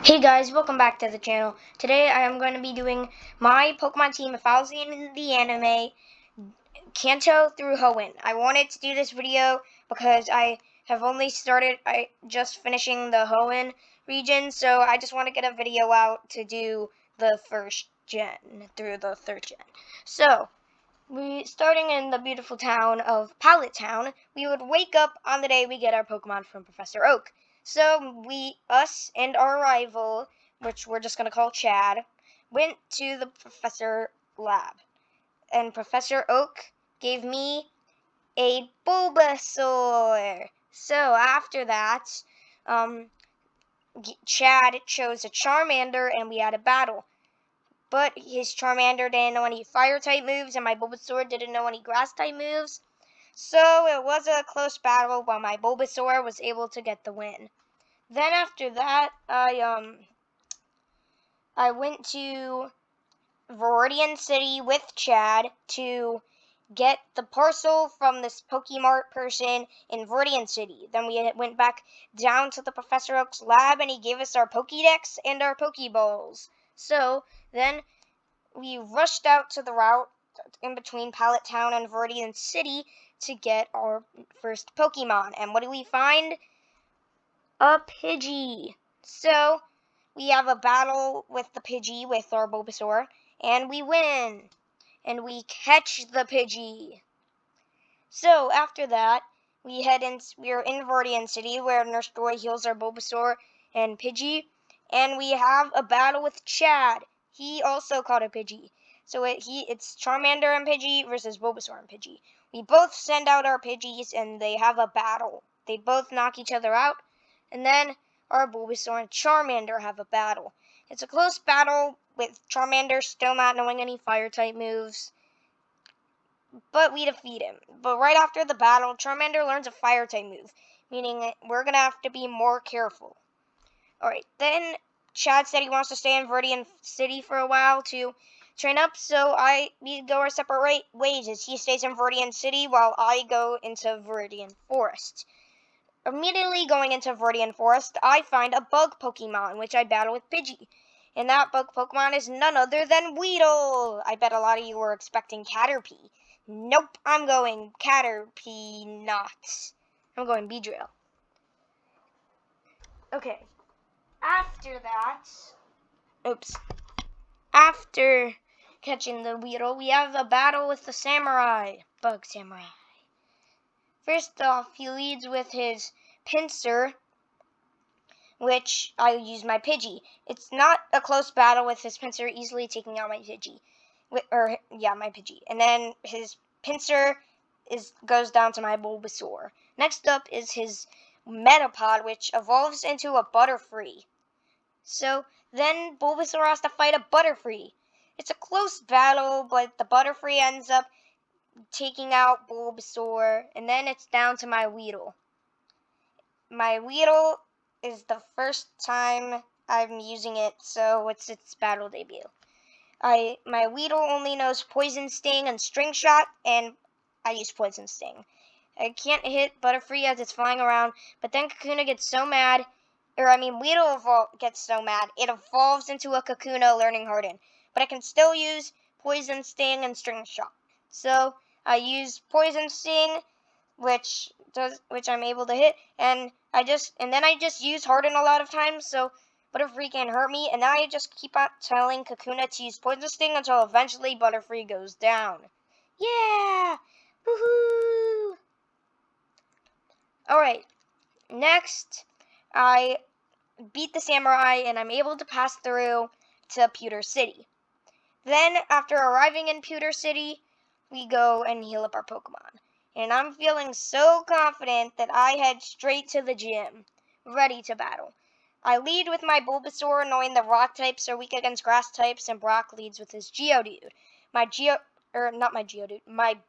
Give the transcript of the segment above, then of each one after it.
Hey guys, welcome back to the channel. Today I am going to be doing my Pokemon team if I was in the anime, Kanto through Hoenn. I wanted to do this video because I have only started, just finishing the Hoenn region, so I just want to get a video out to do the first gen through the third gen. So, starting in the beautiful town of Pallet Town, we would wake up on the day we get our Pokemon from Professor Oak. So us and our rival, which we're just going to call Chad, went to the professor lab. And Professor Oak gave me a Bulbasaur. So after that, Chad chose a Charmander and we had a battle. But his Charmander didn't know any fire-type moves, and my Bulbasaur didn't know any grass-type moves. So it was a close battle, but my Bulbasaur was able to get the win. Then after that, I went to Vermillion City with Chad to get the parcel from this Pokemart person in Vermillion City. Then we went back down to the Professor Oak's lab, and he gave us our Pokédex and our Pokeballs. So then we rushed out to the route in between Pallet Town and Vermillion City to get our first Pokemon. And what do we find? A Pidgey. So we have a battle with the Pidgey with our Bulbasaur, and we win. And we catch the Pidgey. So after that, we are in Vermillion City where Nurse Joy heals our Bulbasaur and Pidgey, and we have a battle with Chad. He also caught a Pidgey. So it's Charmander and Pidgey versus Bulbasaur and Pidgey. We both send out our Pidgeys and they have a battle. They both knock each other out, and then our Bulbasaur and Charmander have a battle. It's a close battle with Charmander still not knowing any fire-type moves, but we defeat him. But right after the battle, Charmander learns a fire-type move, meaning we're going to have to be more careful. Alright, then Chad said he wants to stay in Vermillion City for a while to train up, so we go our separate ways as he stays in Vermillion City while I go into Vermillion Forest. Immediately going into Vermillion Forest, I find a bug Pokemon, which I battle with Pidgey. And that bug Pokemon is none other than Weedle. I bet a lot of you were expecting Caterpie. Nope, I'm going Caterpie not. I'm going Beedrill. Okay, after catching the Weedle, we have a battle with the Samurai, Bug Samurai. First off, he leads with his Pinsir, which I use my Pidgey. It's not a close battle with his Pinsir easily taking out my Pidgey. My Pidgey. And then his Pinsir goes down to my Bulbasaur. Next up is his Metapod, which evolves into a Butterfree. So then Bulbasaur has to fight a Butterfree. It's a close battle, but the Butterfree ends up taking out Bulbasaur, and then it's down to my Weedle. My Weedle is the first time I'm using it, so it's its battle debut. My Weedle only knows Poison Sting and String Shot, and I use Poison Sting. I can't hit Butterfree as it's flying around, but then Kakuna gets so mad, Weedle gets so mad, it evolves into a Kakuna learning Harden. But I can still use Poison Sting and String Shot. So I use Poison Sting, which I'm able to hit, and then I just use Harden a lot of times, so Butterfree can't hurt me, and then I just keep on telling Kakuna to use Poison Sting until eventually Butterfree goes down. Yeah! Woohoo! Alright, next, I beat the Samurai, and I'm able to pass through to Pewter City. Then, after arriving in Pewter City, we go and heal up our Pokemon. And I'm feeling so confident that I head straight to the gym, ready to battle. I lead with my Bulbasaur, knowing the rock types are weak against grass types, and Brock leads with his Geodude. My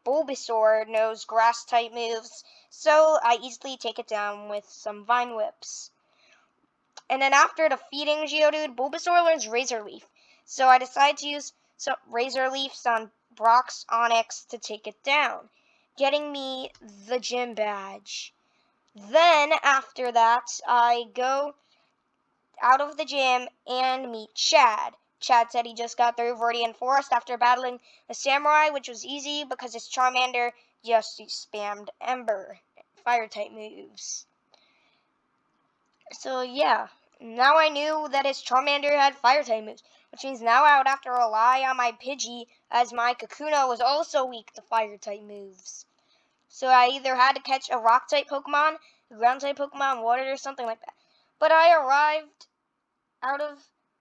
Bulbasaur knows grass type moves, so I easily take it down with some Vine Whips. And then after defeating Geodude, Bulbasaur learns Razor Leaf, so I decide to use Razor Leafs on Brock's Onix to take it down, getting me the gym badge. Then, after that, I go out of the gym and meet Chad. Chad said he just got through Vermillion Forest after battling the samurai, which was easy because his Charmander just spammed Ember fire-type moves. So yeah, now I knew that his Charmander had fire-type moves, which means now I would have to rely on my Pidgey, as my Kakuna was also weak to fire-type moves. So I either had to catch a rock-type Pokemon, a ground-type Pokemon, water, or something like that. But I arrived out of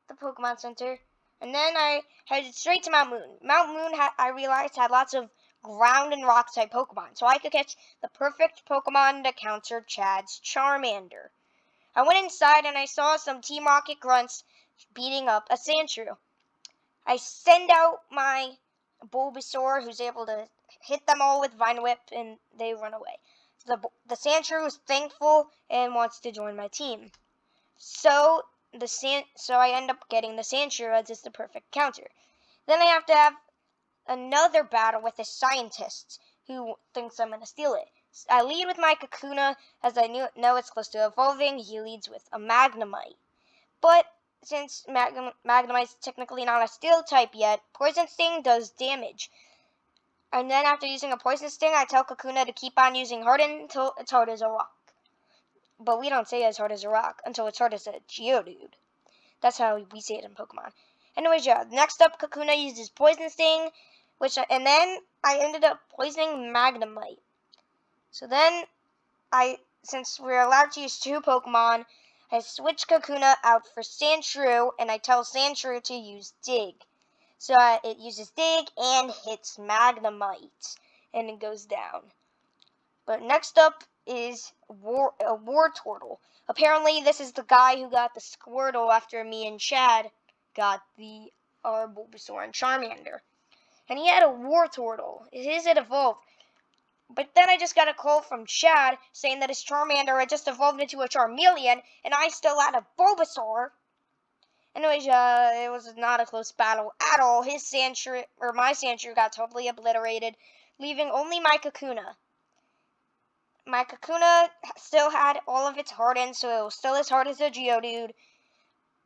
the Pokemon Center, and then I headed straight to Mount Moon. Mount Moon, I realized, had lots of ground and rock-type Pokemon, so I could catch the perfect Pokemon to counter Chad's Charmander. I went inside and I saw some Team Rocket grunts beating up a Sandshrew. I send out my Bulbasaur, who's able to hit them all with Vine Whip, and they run away. The Sandshrew is thankful and wants to join my team. So I end up getting the Sandshrew as it's the perfect counter. Then I have to have another battle with the scientist who thinks I'm going to steal it. I lead with my Kakuna, as I know it's close to evolving. He leads with a Magnemite. But since Magnemite's technically not a steel type yet, Poison Sting does damage. And then after using a Poison Sting, I tell Kakuna to keep on using Harden until it's hard as a rock. But we don't say as hard as a rock until it's hard as a Geodude. That's how we say it in Pokemon. Anyways, yeah, next up, Kakuna uses Poison Sting, and then I ended up poisoning Magnemite. So then, since we're allowed to use 2 Pokemon, I switch Kakuna out for Sandshrew, and I tell Sandshrew to use Dig. So it uses Dig and hits Magnemite, and it goes down. But next up is a Wartortle. Apparently, this is the guy who got the Squirtle after me and Chad got our Bulbasaur and Charmander. And he had a Wartortle. His had evolved. But then I just got a call from Chad saying that his Charmander had just evolved into a Charmeleon, and I still had a Bulbasaur. Anyways, it was not a close battle at all. My Sandshrew got totally obliterated, leaving only my Kakuna. My Kakuna still had all of its Harden, so it was still as hard as a Geodude,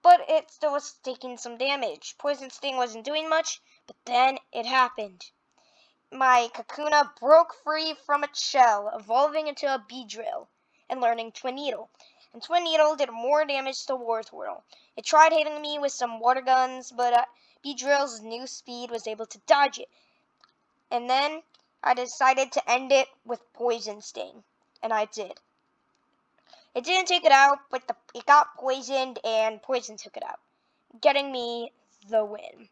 but it still was taking some damage. Poison Sting wasn't doing much, but then it happened. My Kakuna broke free from its shell, evolving into a Beedrill and learning Twin Needle. And Twin Needle did more damage to Wartortle. It tried hitting me with some water guns, but Beedrill's new speed was able to dodge it. And then I decided to end it with Poison Sting, and I did. It didn't take it out, but it got poisoned, and poison took it out, getting me the win.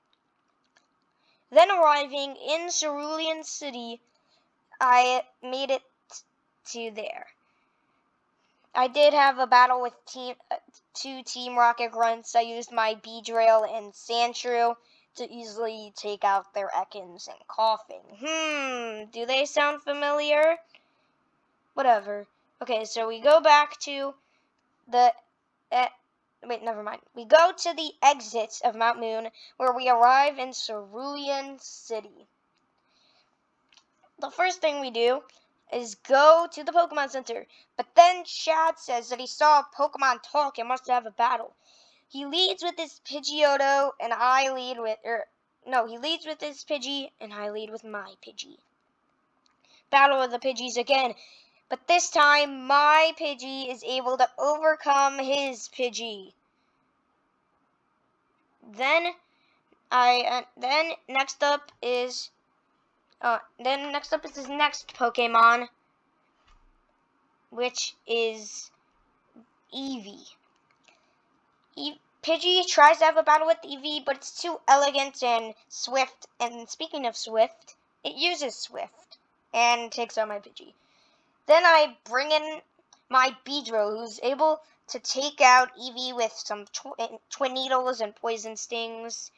Then arriving in Vermillion City, I made it to there. I did have a battle with 2 Team Rocket grunts. I used my Beedrill and Sandshrew to easily take out their Ekans and Coughing. Do they sound familiar? Whatever. Okay, so we go back to never mind. We go to the exits of Mount Moon, where we arrive in Vermillion City. The first thing we do is go to the Pokemon Center, but then Chad says that he saw a Pokemon talk and wants to have a battle. He leads with his Pidgeotto, and I lead with, he leads with his Pidgey, and I lead with my Pidgey. Battle of the Pidgeys again, but this time my Pidgey is able to overcome his Pidgey. Then next up is his next Pokemon, which is Eevee. Pidgey tries to have a battle with Eevee, but it's too elegant and swift. And speaking of swift, it uses Swift and takes out my Pidgey. Then I bring in my Beedrill, who's able to take out Eevee with some Twin Needles and Poison Stings.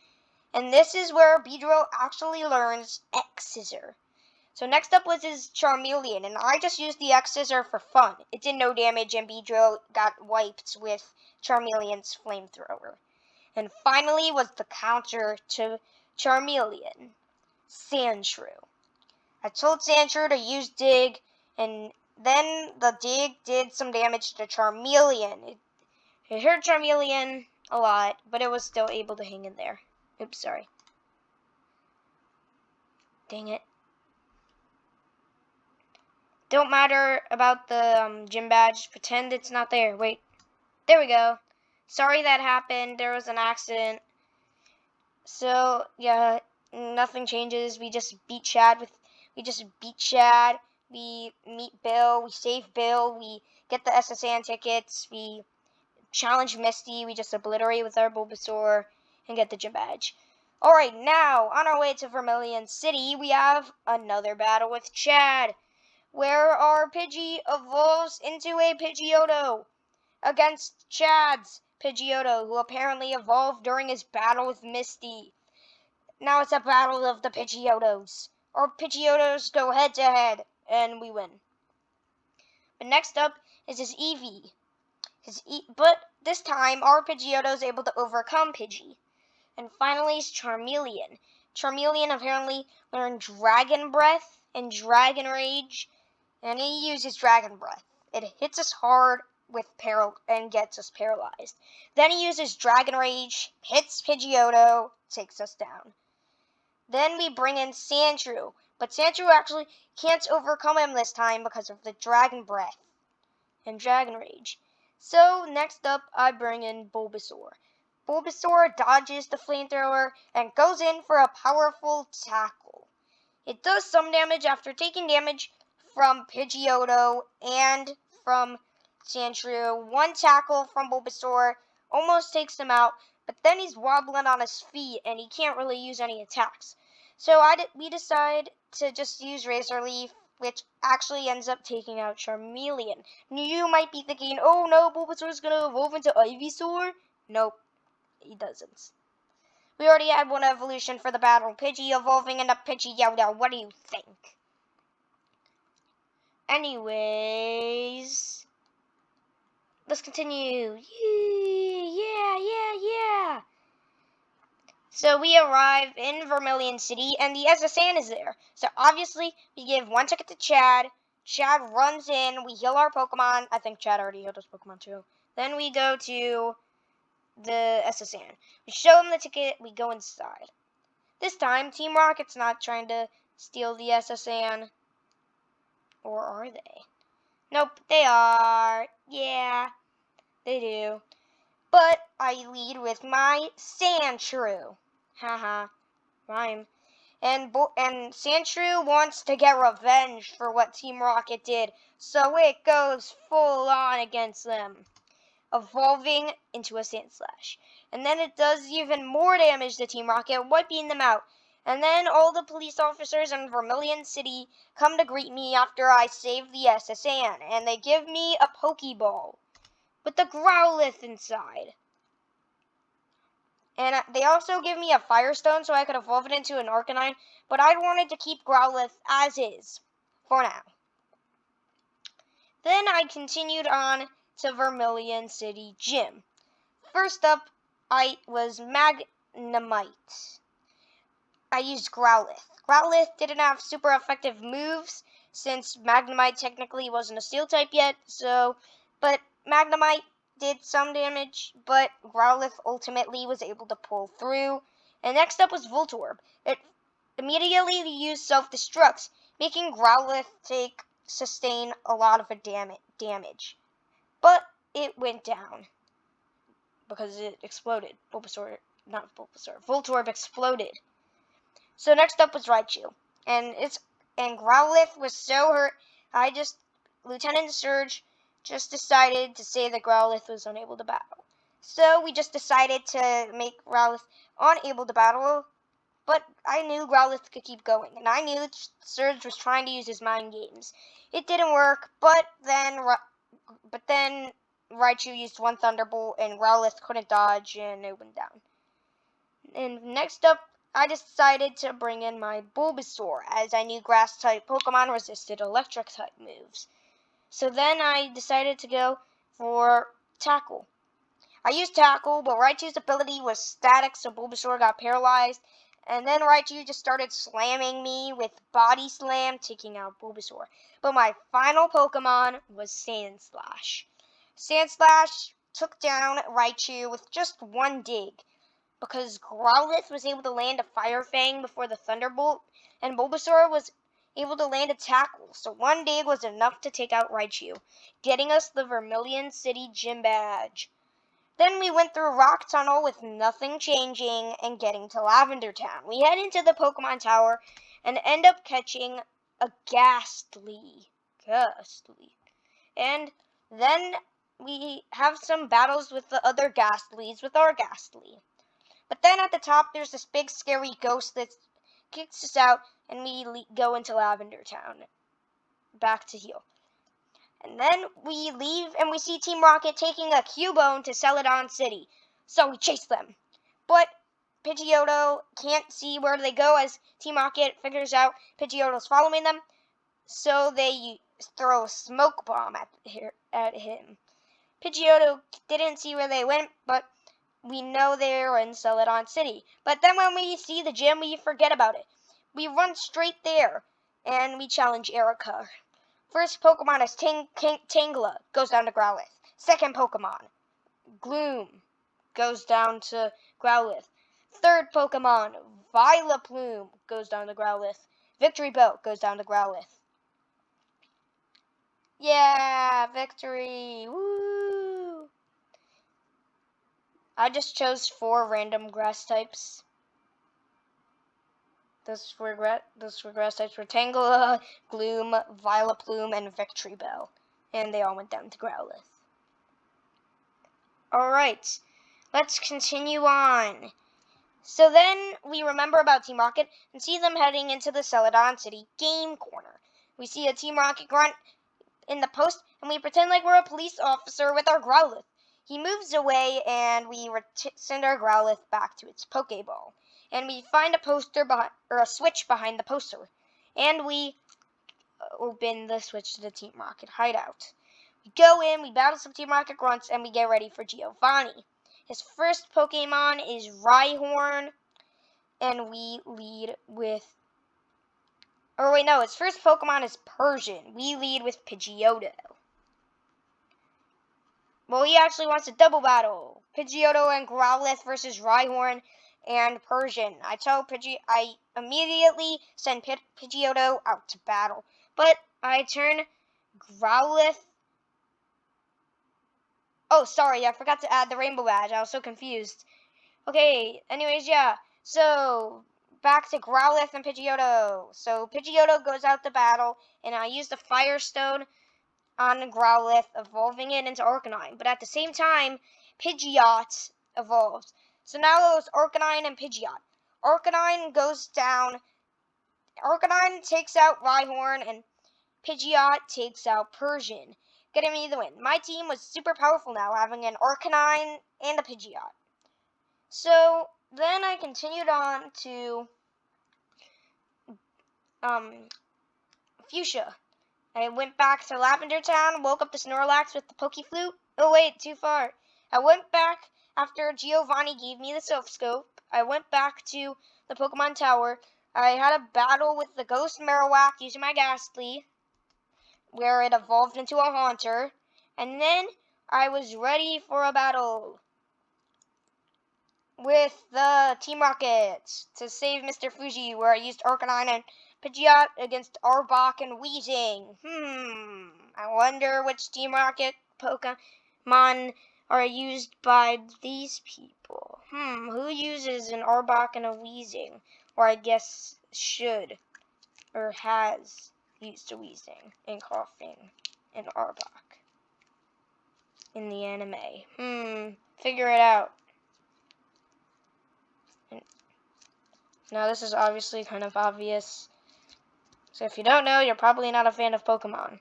And this is where Beedrill actually learns X-Scissor. So next up was his Charmeleon, and I just used the X-Scissor for fun. It did no damage, and Beedrill got wiped with Charmeleon's Flamethrower. And finally was the counter to Charmeleon, Sandshrew. I told Sandshrew to use Dig, and then the Dig did some damage to Charmeleon. It hurt Charmeleon a lot, but it was still able to hang in there. Oops, sorry. Dang it. Don't matter about the gym badge. Pretend it's not there. Wait. There we go. Sorry that happened. There was an accident. So, yeah, nothing changes. We just beat Chad. We meet Bill. We save Bill. We get the SSN tickets. We challenge Misty. We just obliterate with our Bulbasaur and get the gym badge. Alright, now, on our way to Vermillion City, we have another battle with Chad, where our Pidgey evolves into a Pidgeotto against Chad's Pidgeotto, who apparently evolved during his battle with Misty. Now it's a battle of the Pidgeottos. Our Pidgeottos go head to head, and we win. But next up is his Eevee. But this time, our Pidgeotto is able to overcome Pidgey. And finally is Charmeleon. Charmeleon apparently learned Dragon Breath and Dragon Rage, and he uses Dragon Breath. It hits us hard with and gets us paralyzed. Then he uses Dragon Rage, hits Pidgeotto, takes us down. Then we bring in Sandshrew, but Sandshrew actually can't overcome him this time because of the Dragon Breath and Dragon Rage. So next up, I bring in Bulbasaur. Bulbasaur dodges the flamethrower and goes in for a powerful tackle. It does some damage after taking damage from Pidgeotto and from Sandshrew. One tackle from Bulbasaur almost takes him out, but then he's wobbling on his feet and he can't really use any attacks. So we decide to just use Razor Leaf, which actually ends up taking out Charmeleon. You might be thinking, oh no, Bulbasaur's gonna evolve into Ivysaur? Nope, he doesn't. We already had one evolution for the battle. Pidgey evolving into Pidgeotto. What do you think? Anyways, let's continue. Yeah. So we arrive in Vermillion City, and the SSN is there. So obviously, we give one ticket to Chad. Chad runs in. We heal our Pokemon. I think Chad already healed his Pokemon too. Then we go to the SSN. We show him the ticket. We go inside. This time, Team Rocket's not trying to steal the SSN. Or are they? Nope, they are. Yeah, they do. But I lead with my Sandshrew. Haha, rhyme. And Sandshrew wants to get revenge for what Team Rocket did, so it goes full on against them, evolving into a Sandslash. And then it does even more damage to Team Rocket, wiping them out. And then all the police officers in Vermillion City come to greet me after I save the SSN, and they give me a Pokeball with the Growlithe inside. And they also give me a Firestone so I could evolve it into an Arcanine, but I wanted to keep Growlithe as is for now. Then I continued on to Vermillion City Gym. First up, I was Magnemite. I used Growlithe. Growlithe didn't have super effective moves since Magnemite technically wasn't a Steel type yet, but Magnemite did some damage, but Growlithe ultimately was able to pull through. And next up was Voltorb. It immediately used self-destructs, making Growlithe sustain a lot of damage. But it went down because it exploded. Voltorb exploded. So next up was Raichu, and Growlithe was so hurt. Lieutenant Surge just decided to say that Growlithe was unable to battle. So we just decided to make Growlithe unable to battle, but I knew Growlithe could keep going, and I knew Surge was trying to use his mind games. It didn't work, but then Raichu used one Thunderbolt, and Growlithe couldn't dodge, and it went down. And next up, I decided to bring in my Bulbasaur, as I knew Grass-type Pokemon resisted Electric-type moves. So then I decided to go for Tackle. I used Tackle, but Raichu's ability was static, so Bulbasaur got paralyzed. And then Raichu just started slamming me with Body Slam, taking out Bulbasaur. But my final Pokemon was Sandslash. Sandslash took down Raichu with just one dig, because Growlithe was able to land a Fire Fang before the Thunderbolt, and Bulbasaur was able to land a Tackle, so one dig was enough to take out Raichu, getting us the Vermillion City Gym badge. Then we went through Rock Tunnel with nothing changing and getting to Lavender Town. We head into the Pokemon Tower and end up catching a Ghastly. And then we have some battles with the other Ghastlies with our Ghastly. But then at the top, there's this big scary ghost that kicks us out, and we go into Lavender Town, back to heal. And then we leave, and we see Team Rocket taking a Cubone to Celadon City. So we chase them. But Pidgeotto can't see where they go as Team Rocket figures out Pidgeotto's following them. So they throw a smoke bomb at him. Pidgeotto didn't see where they went, but we know they're in Celadon City. But then when we see the gym, we forget about it. We run straight there, and we challenge Erica. First Pokemon is Tangela, goes down to Growlithe. Second Pokemon, Gloom, goes down to Growlithe. Third Pokemon, Vileplume, goes down to Growlithe. Victory Belt goes down to Growlithe. Yeah, victory! Woo! I just chose 4 random grass types. Those grass types were Tangela, Gloom, Vileplume, and Victory Bell. And they all went down to Growlithe. Alright, let's continue on. So then we remember about Team Rocket and see them heading into the Celadon City game corner. We see a Team Rocket grunt in the post, and we pretend like we're a police officer with our Growlithe. He moves away, and we send our Growlithe back to its Pokeball. And we find a poster a switch behind the poster. And we open the switch to the Team Rocket hideout. We go in, we battle some Team Rocket grunts, and we get ready for Giovanni. His first Pokemon is Rhyhorn, and we lead with... his first Pokemon is Persian. We lead with Pidgeotto. Well, he actually wants a double battle. Pidgeotto and Growlithe versus Rhyhorn and Persian. I immediately send Pidgeotto out to battle. But I turn Growlithe... Oh, sorry, I forgot to add the rainbow badge. I was so confused. Okay, anyways, yeah. So, back to Growlithe and Pidgeotto. So, Pidgeotto goes out to battle, and I use the Firestone on Growlithe, evolving it into Arcanine. But at the same time, Pidgeot evolves. So now it was Arcanine and Pidgeot. Arcanine goes down. Arcanine takes out Rhyhorn, and Pidgeot takes out Persian, getting me the win. My team was super powerful now, having an Arcanine and a Pidgeot. So then I continued on to Fuchsia. I went back to Lavender Town, woke up the Snorlax with the Pokeflute. Oh wait, too far. I went back after Giovanni gave me the Silph Scope. I went back to the Pokemon Tower. I had a battle with the Ghost Marowak using my Ghastly, where it evolved into a Haunter. And then I was ready for a battle with the Team Rocket to save Mr. Fuji, where I used Arcanine and Pidgeot against Arbok and Weezing. I wonder which Team Rocket Pokemon are used by these people. Who uses an Arbok and a Weezing? Or I guess should, or has used a Weezing and Coughing and Arbok in the anime. Figure it out. Now this is obviously kind of obvious. So if you don't know, you're probably not a fan of Pokemon.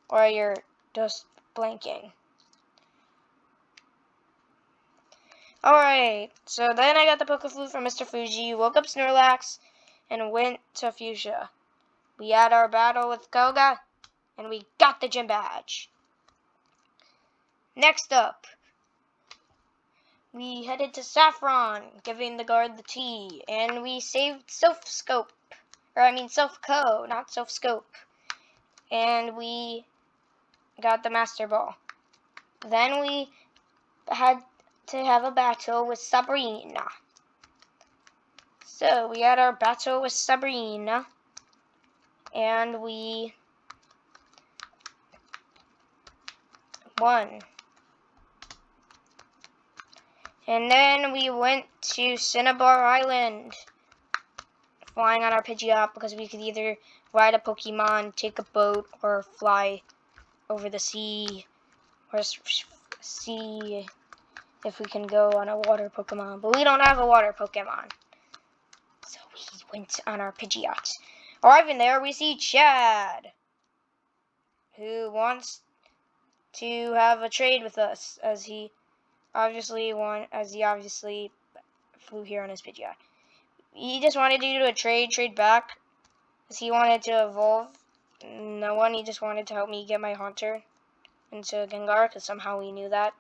Or you're just blanking. Alright, so then I got the Pokeflute from Mr. Fuji, woke up Snorlax, and went to Fuchsia. We had our battle with Koga, and we got the gym badge. Next up, we headed to Saffron, giving the guard the tea, and we saved Silph-Co, not Silph-Scope. And we got the Master Ball. Then we had to have a battle with Sabrina. So we had our battle with Sabrina, and we won. And then we went to Cinnabar Island, flying on our Pidgeot, because we could either ride a Pokemon, take a boat, or fly over the sea, or see if we can go on a water Pokemon. But we don't have a water Pokemon. So we went on our Pidgeot. Arriving there, we see Chad, who wants to have a trade with us, as he obviously flew here on his Pidgeot. He just wanted to do a trade back, as he wanted to evolve. No one, he just wanted to help me get my Haunter into Gengar, because somehow we knew that.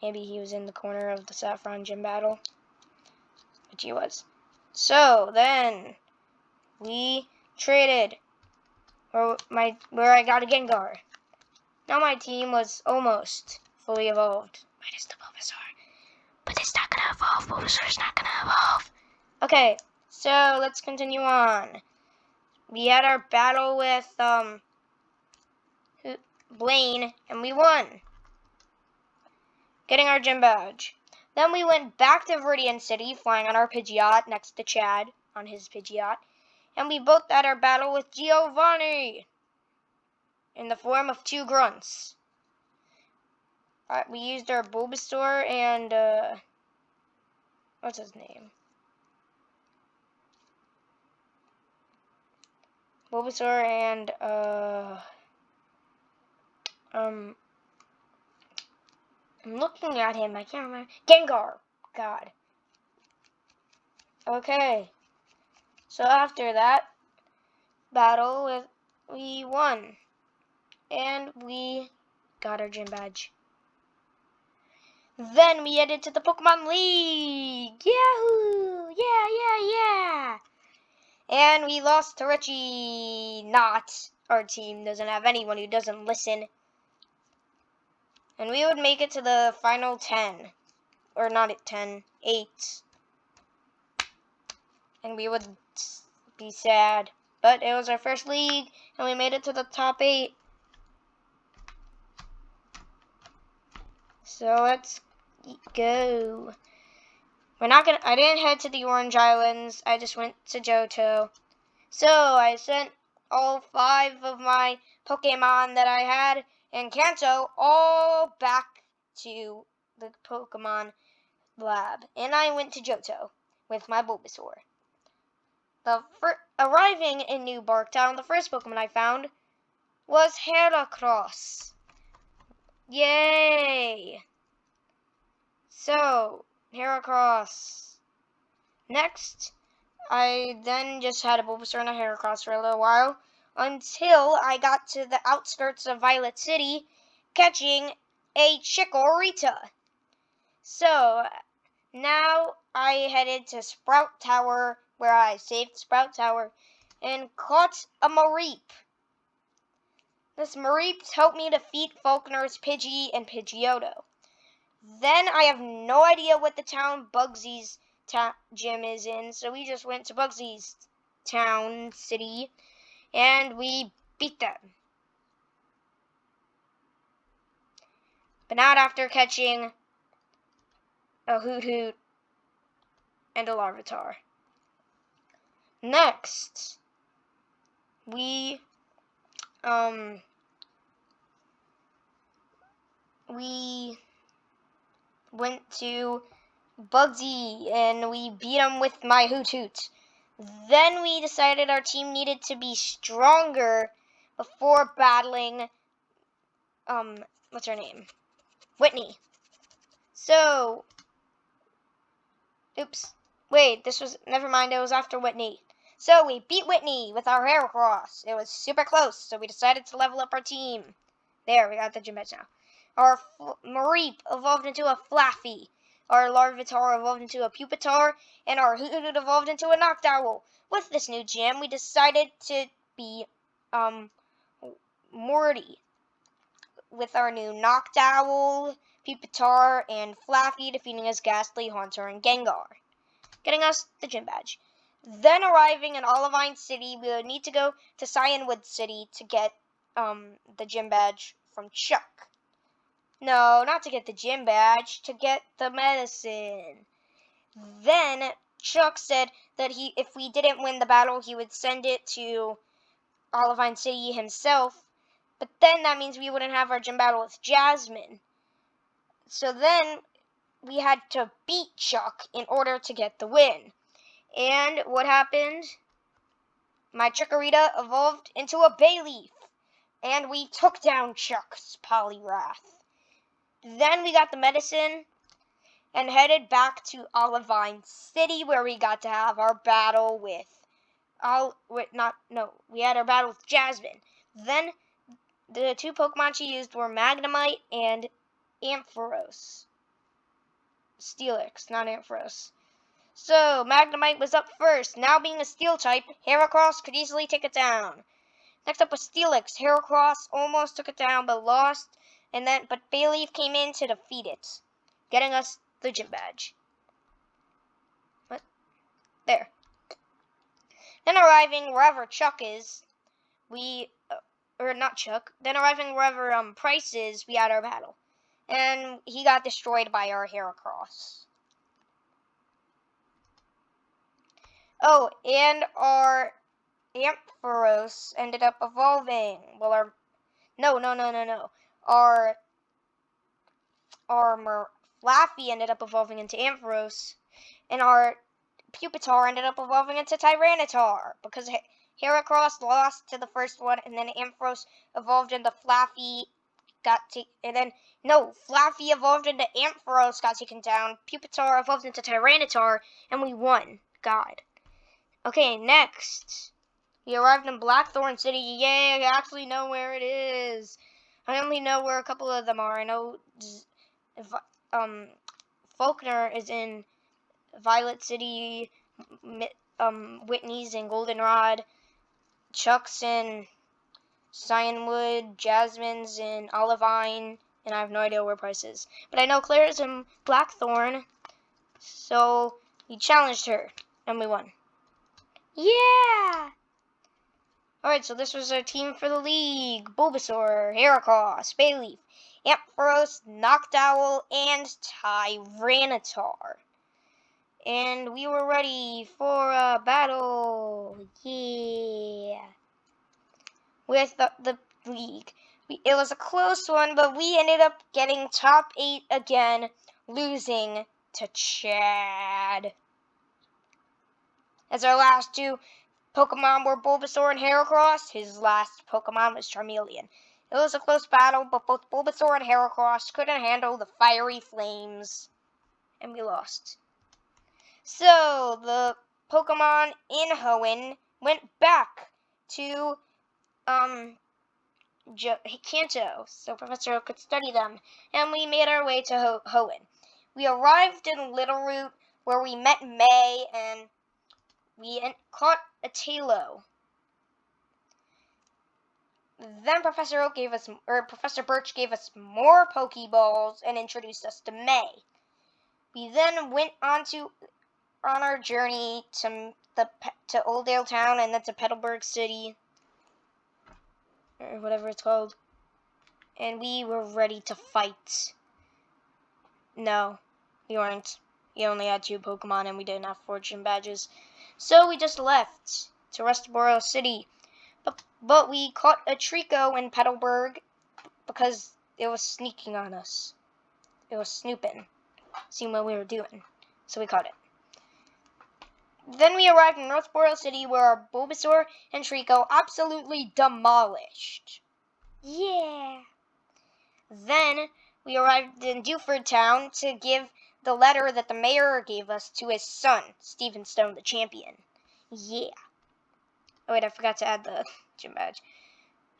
Maybe he was in the corner of the Saffron Gym battle, which he was. So then we traded, where I got a Gengar. Now my team was almost fully evolved, minus the Bulbasaur. But it's not gonna evolve. Bulbasaur's not gonna evolve. Okay, so let's continue on. We had our battle with Blaine, and we won, getting our gym badge. Then we went back to Vermillion City, flying on our Pidgeot next to Chad on his Pidgeot, and we both had our battle with Giovanni in the form of 2 grunts. We used our Bulbasaur and what's his name? Bulbasaur and I'm looking at him, I can't remember. Gengar. God. Okay. So after that battle, we won. And we got our gym badge. Then we headed to the Pokemon League. Yahoo! Yeah! And we lost to Richie. Not. Our team doesn't have anyone who doesn't listen. And we would make it to the final 10. Or not at 10, 8. And we would be sad. But it was our first league, and we made it to the top 8. So let's go. I didn't head to the Orange Islands. I just went to Johto. So I sent all 5 of my Pokemon that I had in Kanto all back to the Pokemon lab. And I went to Johto with my Bulbasaur. Arriving in New Barktown, the first Pokemon I found was Heracross. Yay! So, Heracross. Next, I then just had a Bulbasaur and a Heracross for a little while, until I got to the outskirts of Violet City, catching a Chikorita. So, now I headed to Sprout Tower, where I saved Sprout Tower, and caught a Mareep. This Mareep helped me defeat Falkner's Pidgey and Pidgeotto. Then I have no idea what the town Bugsy's gym is in, so we just went to Bugsy's town, city, and we beat them. But not after catching a Hoot and a Larvitar. Next, we went to Bugsy, and we beat him with my Hoot. Then we decided our team needed to be stronger before battling, what's her name? Whitney. So, never mind, it was after Whitney. So we beat Whitney with our Heracross. It was super close, so we decided to level up our team. There, we got the gym badge now. Our Mareep evolved into a Flaffy. Our Larvitar evolved into a Pupitar, and our Hoot evolved into a Noctowl. With this new gym, we decided to be, Morty. With our new Noctowl, Pupitar, and Flaffy, defeating his Ghastly, Haunter, and Gengar, getting us the gym badge. Then arriving in Olivine City, we would need to go to Cyanwood City to get the gym badge from Chuck. No, not to get the gym badge, to get the medicine. Then Chuck said that if we didn't win the battle, he would send it to Olivine City himself. But then that means we wouldn't have our gym battle with Jasmine. So then we had to beat Chuck in order to get the win. And what happened? My Chikorita evolved into a Bayleaf, and we took down Chuck's Poliwrath. Then we got the medicine and headed back to Olivine City, where we got to have our battle with we had our battle with Jasmine. Then the two Pokemon she used were Magnemite and Ampharos. Steelix, not Ampharos. So, Magnemite was up first. Now being a Steel type, Heracross could easily take it down. Next up was Steelix. Heracross almost took it down, but lost. But Bayleaf came in to defeat it, getting us the gym badge. What? There. Then arriving wherever Chuck is, then arriving wherever Price is, we had our battle. And he got destroyed by our Heracross. Oh, and our Ampharos ended up evolving. Well, Our Flaffy ended up evolving into Ampharos, and our Pupitar ended up evolving into Tyranitar, because Heracross lost to the first one, and then Ampharos evolved into Flaffy, Flaffy evolved into Ampharos, got taken down, Pupitar evolved into Tyranitar, and we won. God. Okay, next. We arrived in Blackthorne City. Yay, I actually know where it is. I only know where a couple of them are. I know Faulkner is in Violet City, Whitney's in Goldenrod, Chuck's in Cyanwood, Jasmine's in Olivine, and I have no idea where Price is. But I know Claire's in Blackthorne, so we challenged her, and we won. Yeah! Alright, so this was our team for the league. Bulbasaur, Heracross, Bayleaf, Ampharos, Noctowl, and Tyranitar. And we were ready for a battle. Yeah. With the league. It was a close one, but we ended up getting top 8 again, losing to Chad. As our last two Pokemon were Bulbasaur and Heracross, his last Pokemon was Charmeleon. It was a close battle, but both Bulbasaur and Heracross couldn't handle the fiery flames, and we lost. So, the Pokemon in Hoenn went back to Kanto, so Professor Oak could study them, and we made our way to Hoenn. We arrived in Littleroot, where we met May, and we caught a Tailo. Then Professor Birch gave us more Pokeballs and introduced us to May. We then went on our journey to Oldale Town and then to Petalburg City, or whatever it's called, and we were ready to fight. No, we weren't. We only had 2 Pokemon and we didn't have 4 gym badges. So we just left to Restboro City. But we caught a Trico in Petalburg because it was sneaking on us. It was snooping, seeing what we were doing. So we caught it. Then we arrived in Northborough City, where our Bulbasaur and Trico absolutely demolished. Yeah! Then we arrived in Dewford Town to give the letter that the mayor gave us to his son, Stephen Stone, the champion. Yeah. Oh wait, I forgot to add the gym badge.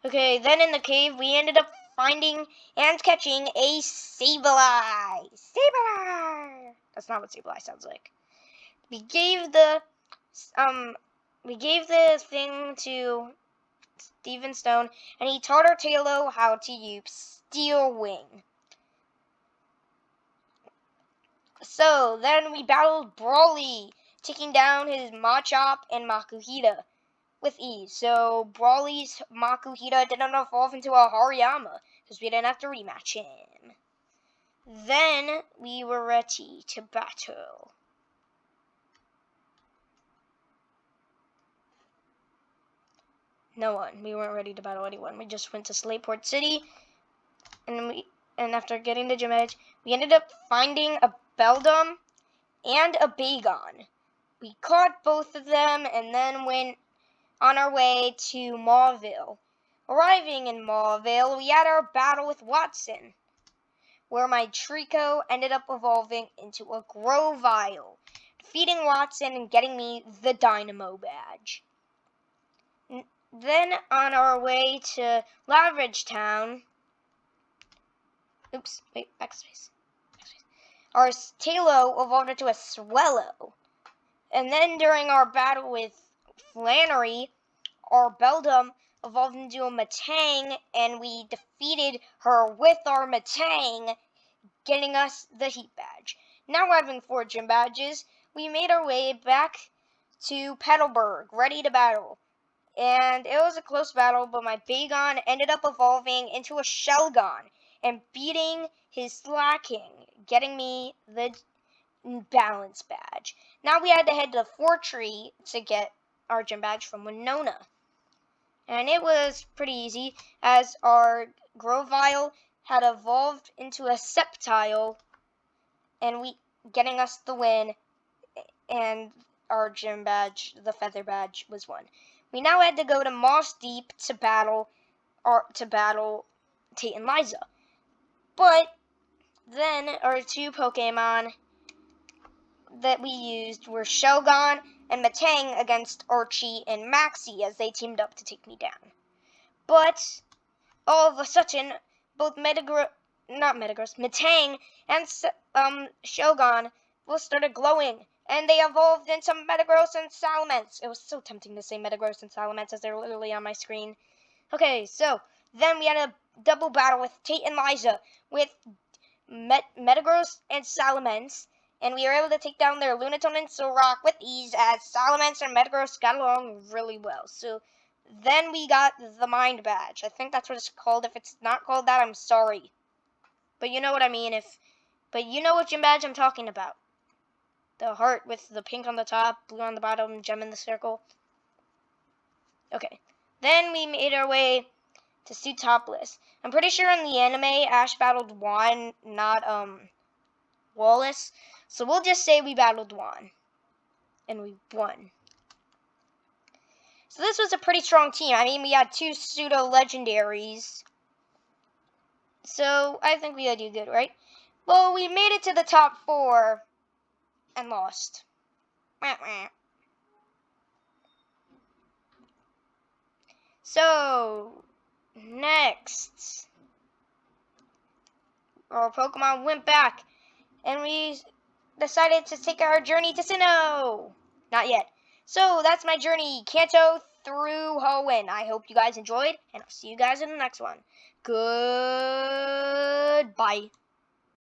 Okay, then in the cave, we ended up finding and catching a Sableye. Sableye! That's not what Sableye sounds like. We gave the thing to Stephen Stone, and he taught our Tailo how to use Steel Wing. So then we battled Brawly, taking down his Machop and Makuhita with ease. So Brawly's Makuhita didn't evolve into a Hariyama because we didn't have to rematch him. Then we were ready to battle. No one. We weren't ready to battle anyone. We just went to Slateport City, and after getting the gym edge, we ended up finding a Beldum and a Bagon. We caught both of them and then went on our way to Mauville. Arriving in Mauville, we had our battle with Watson, where my Trico ended up evolving into a Grovyle, defeating Watson and getting me the Dynamo badge. Then on our way to Laveridge Town, backspace. Our Tailo evolved into a Swellow. And then during our battle with Flannery, our Beldum evolved into a Matang, and we defeated her with our Matang, getting us the Heat badge. Now having 4 gym badges, we made our way back to Petalburg, ready to battle. And it was a close battle, but my Bagon ended up evolving into a Shelgon and beating his Slacking, getting me the Balance badge. Now we had to head to Fortree to get our gym badge from Winona. And it was pretty easy, as our Grovyle had evolved into a Sceptile, and getting us the win, and our gym badge, the Feather badge, was won. We now had to go to Moss Deep to battle Tate and Liza. But then our 2 Pokemon that we used were Shelgon and Matang against Archie and Maxie as they teamed up to take me down. But all of a sudden, both Matang and Shelgon both started glowing, and they evolved into Metagross and Salamence. It was so tempting to say Metagross and Salamence as they're literally on my screen. Okay, so then we had a double battle with Tate and Liza with Metagross and Salamence, and we were able to take down their Lunatone and Solrock with ease as Salamence and Metagross got along really well. So then we got the Mind Badge. I think that's what it's called. If it's not called that, I'm sorry. But you know what I mean. But you know what gym badge I'm talking about. The heart with the pink on the top, blue on the bottom, gem in the circle. Okay. Then we made our way to Sutopolis. I'm pretty sure in the anime, Ash battled Juan, not Wallace. So we'll just say we battled Juan. And we won. So this was a pretty strong team. I mean, we had 2 pseudo-legendaries. So I think we gotta do good, right? Well, we made it to the top 4 and lost. So, next, our Pokemon went back, and we decided to take our journey to Sinnoh. Not yet. So, that's my journey, Kanto through Hoenn. I hope you guys enjoyed, and I'll see you guys in the next one. Goodbye.